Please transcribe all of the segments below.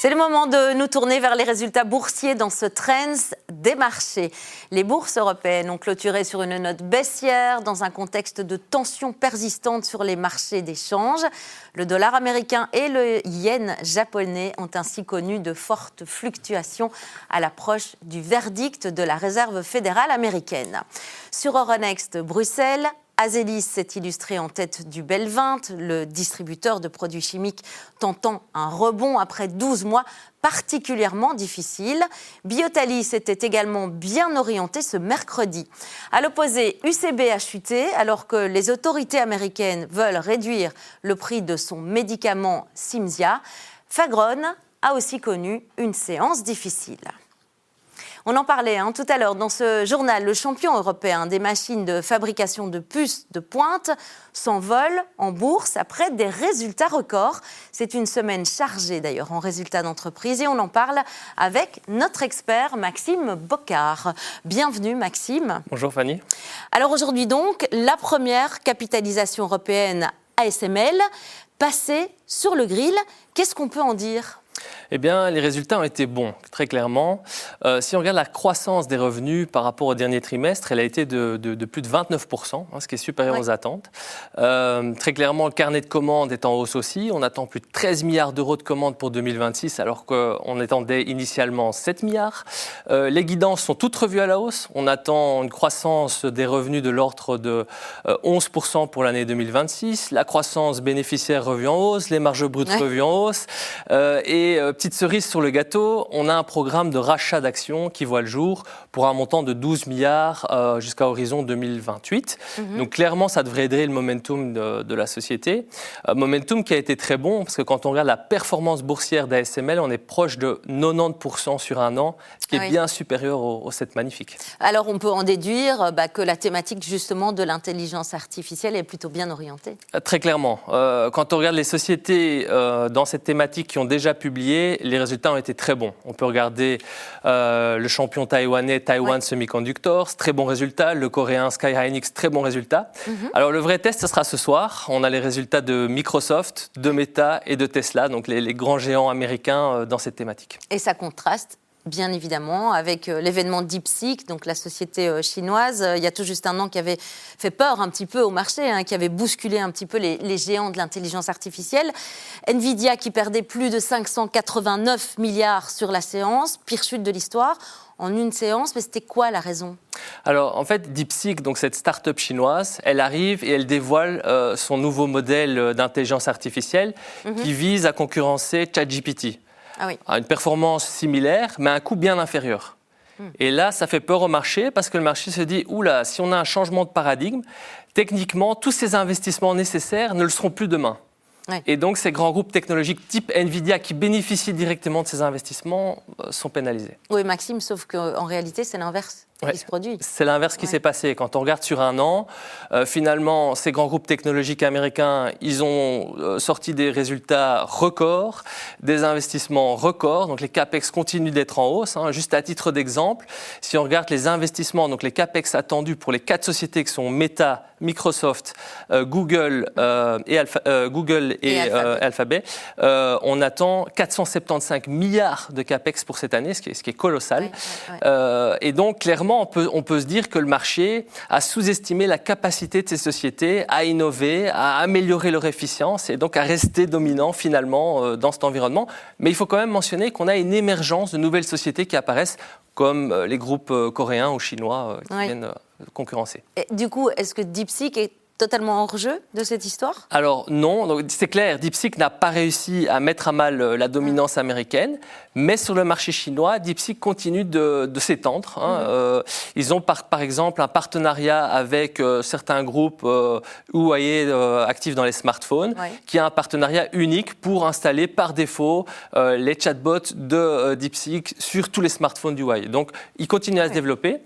C'est le moment de nous tourner vers les résultats boursiers dans ce Trends des marchés. Les bourses européennes ont clôturé sur une note baissière dans un contexte de tensions persistantes sur les marchés d'échange. Le dollar américain et le yen japonais ont ainsi connu de fortes fluctuations à l'approche du verdict de la Réserve fédérale américaine. Sur Euronext Bruxelles, Azelis s'est illustré en tête du Bel 20, le distributeur de produits chimiques tentant un rebond après 12 mois particulièrement difficiles. Biotalis était également bien orienté ce mercredi. À l'opposé, UCB a chuté alors que les autorités américaines veulent réduire le prix de son médicament Cimzia. Fagron a aussi connu une séance difficile. On en parlait tout à l'heure dans ce journal. Le champion européen des machines de fabrication de puces de pointe s'envole en bourse après des résultats records. C'est une semaine chargée d'ailleurs en résultats d'entreprise et on en parle avec notre expert Maxime Bocard. Bienvenue Maxime. Bonjour Fanny. Alors aujourd'hui donc, la première capitalisation européenne ASML passée sur le grill. Qu'est-ce qu'on peut en dire ? Eh bien, les résultats ont été bons, très clairement. Si on regarde la croissance des revenus par rapport au dernier trimestre, elle a été de plus de 29%, ce qui est supérieur aux attentes. Très clairement, le carnet de commandes est en hausse aussi. On attend plus de 13 milliards d'euros de commandes pour 2026, alors qu'on attendait initialement 7 milliards. Les guidances sont toutes revues à la hausse. On attend une croissance des revenus de l'ordre de 11% pour l'année 2026. La croissance bénéficiaire revue en hausse, les marges brutes revues en hausse. Petite cerise sur le gâteau, on a un programme de rachat d'actions qui voit le jour pour un montant de 12 milliards jusqu'à horizon 2028. Donc clairement, ça devrait aider le momentum de la société. Momentum qui a été très bon, parce que quand on regarde la performance boursière d'ASML, on est proche de 90% sur un an, ce qui est bien supérieur au 7 magnifique. Alors on peut en déduire que la thématique justement de l'intelligence artificielle est plutôt bien orientée. Très clairement. Quand on regarde les sociétés dans cette thématique qui ont déjà publié, les résultats ont été très bons. On peut regarder le champion taïwanais Taiwan Semiconductors, très bon résultat. Le coréen Sky Hynix, très bon résultat. Alors le vrai test, ce sera ce soir. On a les résultats de Microsoft, de Meta et de Tesla, donc les grands géants américains dans cette thématique. Et ça contraste bien évidemment, avec l'événement DeepSeek, donc la société chinoise, il y a tout juste un an qui avait fait peur un petit peu au marché, qui avait bousculé un petit peu les géants de l'intelligence artificielle. Nvidia qui perdait plus de 589 milliards sur la séance, pire chute de l'histoire, en une séance, mais c'était quoi la raison ? Alors, en fait, DeepSeek, donc cette start-up chinoise, elle arrive et elle dévoile son nouveau modèle d'intelligence artificielle qui vise à concurrencer ChatGPT. À une performance similaire, mais à un coût bien inférieur. Et là, ça fait peur au marché parce que le marché se dit « Oula, si on a un changement de paradigme, techniquement, tous ces investissements nécessaires ne le seront plus demain. » Et donc, ces grands groupes technologiques type Nvidia qui bénéficient directement de ces investissements sont pénalisés. Oui, Maxime, sauf qu'en réalité, c'est l'inverse. Qui se produit. C'est l'inverse qui s'est passé. Quand on regarde sur un an, finalement, ces grands groupes technologiques américains, ils ont sorti des résultats records, des investissements records. Donc les CAPEX continuent d'être en hausse. Juste à titre d'exemple, si on regarde les investissements, donc les CAPEX attendus pour les 4 sociétés qui sont Meta, Microsoft, Google et Alphabet, on attend 475 milliards de CAPEX pour cette année, ce qui est colossal. Et donc, clairement, on peut se dire que le marché a sous-estimé la capacité de ces sociétés à innover, à améliorer leur efficience et donc à rester dominant finalement dans cet environnement. Mais il faut quand même mentionner qu'on a une émergence de nouvelles sociétés qui apparaissent comme les groupes coréens ou chinois qui viennent concurrencer. Et du coup, est-ce que DeepSeek est totalement hors jeu de cette histoire ? Alors non, donc, c'est clair, DeepSeek n'a pas réussi à mettre à mal la dominance américaine, mais sur le marché chinois, DeepSeek continue de s'étendre. Ils ont par exemple un partenariat avec certains groupes Huawei actifs dans les smartphones, qui a un partenariat unique pour installer par défaut les chatbots de DeepSeek sur tous les smartphones du Huawei. Donc ils continuent à se développer.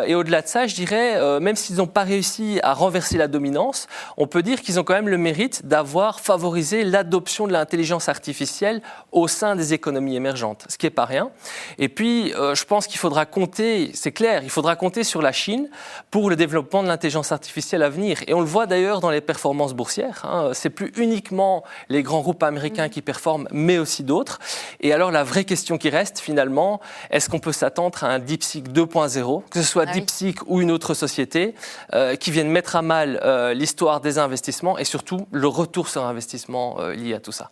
Et au-delà de ça, je dirais, même s'ils n'ont pas réussi à renverser la dominance, finance, on peut dire qu'ils ont quand même le mérite d'avoir favorisé l'adoption de l'intelligence artificielle au sein des économies émergentes, ce qui n'est pas rien. Et puis, je pense qu'il faudra compter, c'est clair, il faudra compter sur la Chine pour le développement de l'intelligence artificielle à venir. Et on le voit d'ailleurs dans les performances boursières. C'est plus uniquement les grands groupes américains qui performent, mais aussi d'autres. Et alors, la vraie question qui reste, finalement, est-ce qu'on peut s'attendre à un DeepSeek 2.0, que ce soit DeepSeek ou une autre société, qui vienne mettre à mal l'histoire des investissements et surtout le retour sur investissement lié à tout ça.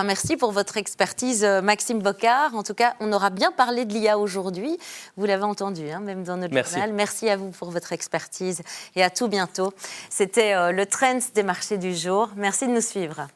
Merci pour votre expertise, Maxime Bocard. En tout cas, on aura bien parlé de l'IA aujourd'hui. Vous l'avez entendu, même dans notre journal. Merci à vous pour votre expertise et à tout bientôt. C'était le Trends des marchés du jour. Merci de nous suivre.